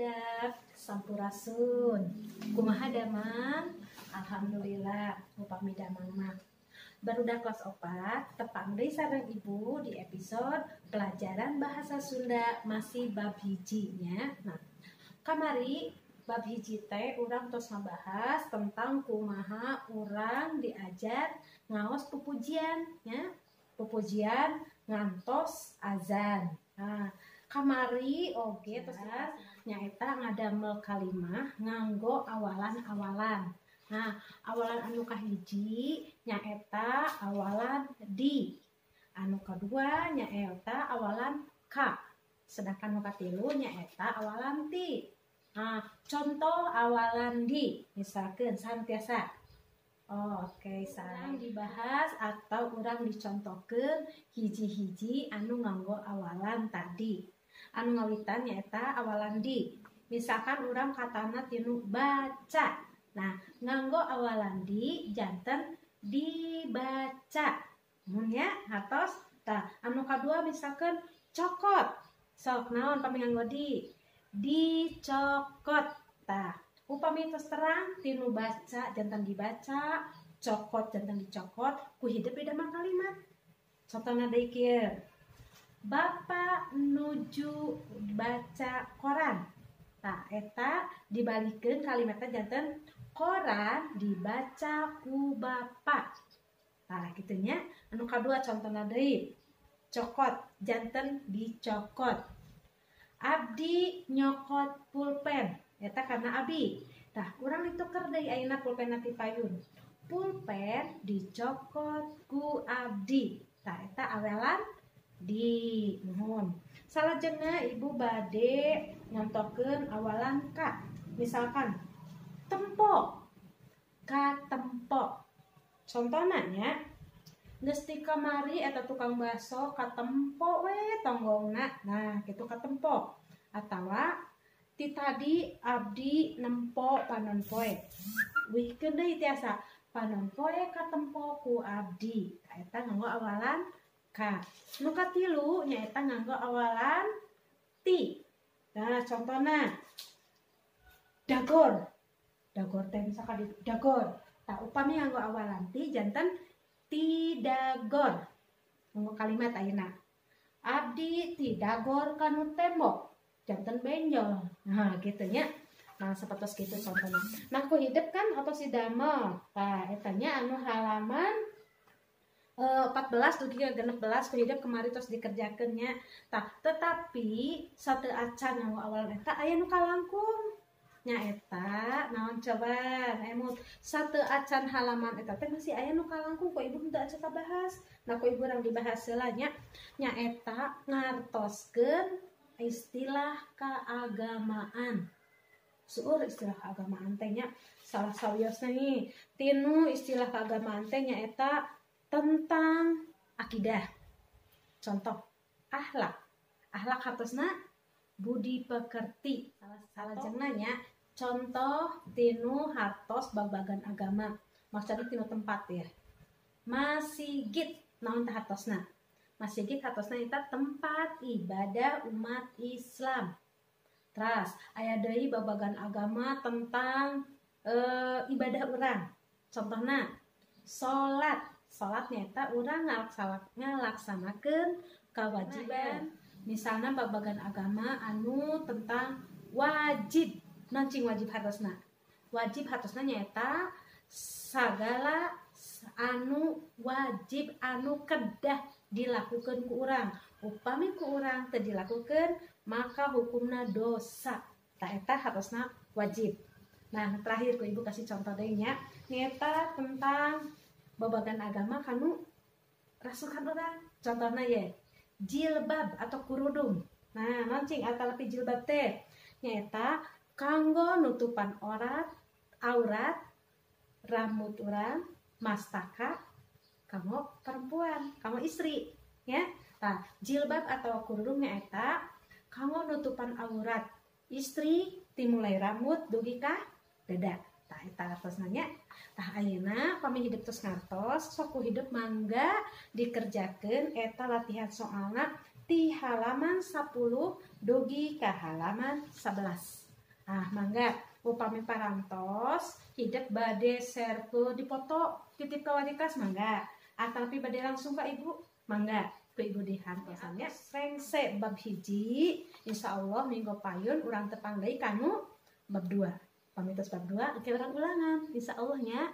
badak sampurasun. Kumaha damang? Alhamdulillah upami damang mah. Barudak kelas 4 tepang deui sareng ibu di episode pelajaran bahasa Sunda masih bab hiji nya. Nah, kamari bab hiji teh urang tos ngabahas tentang kumaha urang diajar ngaos pupujian nya. Pupujian ngantos azan. Nah, kamari oge tos nyaeta ngadamel kalimah nganggo awalan-awalan. Nah, awalan anu kahiji nyaeta awalan di. Anu kedua nyaeta awalan ka. Sedangkan anu katilu nyaeta awalan ti. Nah, contoh awalan di, misalkan santiasa. Oke, sareng dibahas atau urang dicontohkeun hiji-hiji anu nganggo awalan tadi. Anu ngawitan nyaeta awalan di. Misalkan urang katana tinu baca. Nah, nganggo awalan di janten dibaca. Ya, hatos. Tah, anu kadua misalkan cokot. Sok naon pami nganggo di? Dicokot. Tah, upami tos terang tinu baca janten dibaca, cokot janten dicokot, ku hidup di damang kalimat. Contohna deui kieu. Bapak nuju baca koran. Tah, eta dibalikeun kalimatna janten koran dibaca ku bapak. Nah, kitu nya. Anu kadua contohna deui. Cokot janten dicokot. Abdi nyokot pulpen. Eta karena abi. Tah, urang dituker deui ayeuna pulpen ti payun. Pulpen dicokot ku abdi. Tah, eta awalan di. Nuhun. Salajengna ibu bade nyontohkeun awalan ka. Misalkan tempo. Ka tempo. Contohna nya geus ti kamari eta tukang baso katempo we tonggongna. Nah, kitu katempo. Atawa ti tadi abdi nempo panon poe. Wihkeun deui tiasa panon poe katempo ku abdi. Eta nganggo awalan ka. Nu katilu nyaeta nganggo awalan ti. Nah, contohna dagor. Dagor teh misalkan dagor. Tah, upami nganggo awalan ti janten ti dagor. Nganggo kalimat ayeuna. Abdi ti dagor kanu tembok. Janten benjol. Nah, kitu nya. Nah, sapertos kitu contohna. Nah, ku hidup kan atau si damel. Tah, eta nya anu halaman 14 dugi ke 16 ku hidup kemari tos dikerjakeun nya. Tah, tetapi sateu acan nganggo awalan eta aya nu kalangkung. Nyaeta naon coba emut sateu acan halaman eta teh masih aya nu kalangkung ku ibu henteu acan kabahas. Nah, ku ibu urang dibahas heula nya. Nyaeta ngartoskeun istilah keagamaan. Seueur istilah keagamaan teh nya salah sawiosna nih. Tinu istilah keagamaan teh nyaeta tentang akidah. Contoh akhlak. Akhlak hartosna budi pekerti. Salajengna nya contoh tinu hartos babagan agama. Maksudna tinu tempat ya. Masjid naon teh hartosna? Masjid hartosna eta tempat ibadah umat Islam. Teras aya deui babagan agama tentang ibadah urang. Contohna salat. Salat nyaeta urang ngalaksanakeun kewajiban. Misalnya babagan agama anu tentang wajib. Nancing wajib hartosna. Wajib hartosna nyaeta sagala anu wajib anu kedah dilakukan ku urang. Upami ku urang teu dilakukeun maka hukumna dosa. Tah, eta hartosna wajib. Nah, terakhir ku ibu kasih contoh deui nya. Nyaeta tentang babagan agama kanu rasukan urang. Contohna ye jilbab atau kurudung. Nah, mancing atalapi jilbab teh nyaeta kanggo nutupan aurat rambut urang mastaka kanggo perempuan, kanggo istri ya. Tah, jilbab atau kurudung nyaeta kanggo nutupan aurat istri timulai rambut dugi ka dada. Tah, eta artosna nya. Tah, ayeuna pami hidup tos ngartos sok ku hidup mangga dikerjakeun eta latihan soalna ti halaman 10 dugi ka halaman 11. Mangga upami parantos hidup bade serve dipoto titip kawadikas mangga tapi bade langsung ke ibu mangga ke ibu dihantosannya rengse bab hiji insya Allah minggu payun urang tepang deui kanu bab 2 pamitos bab 2 ke urang ulangan insya Allahnya.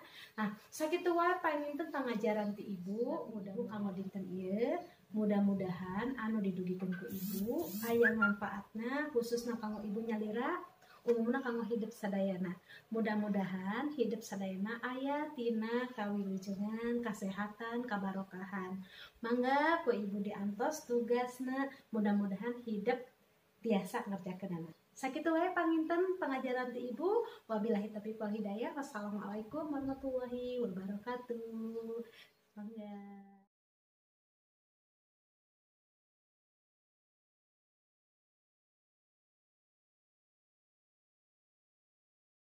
Sakitu wae panginten pangajaran ti ibu mudah-mudahan kamu dinten ieu mudah-mudahan anu didugikeun ku ibu aya manfaatna khususna kanggo ibu nyalira umumna kanggo hidup sadayana. Mudah-mudahan hidup sadayana aya tina kawilujengan, kasehatan, kabarokahan. Mangga ku ibu diantos tugasna mudah-mudahan hidup biasa ngerjakeunana. Sakitu wae panginten pangajaran ti ibu. Wabillahi taufiq wal hidayah. Wassalamualaikum warahmatullahi wabarakatuh. Mangga.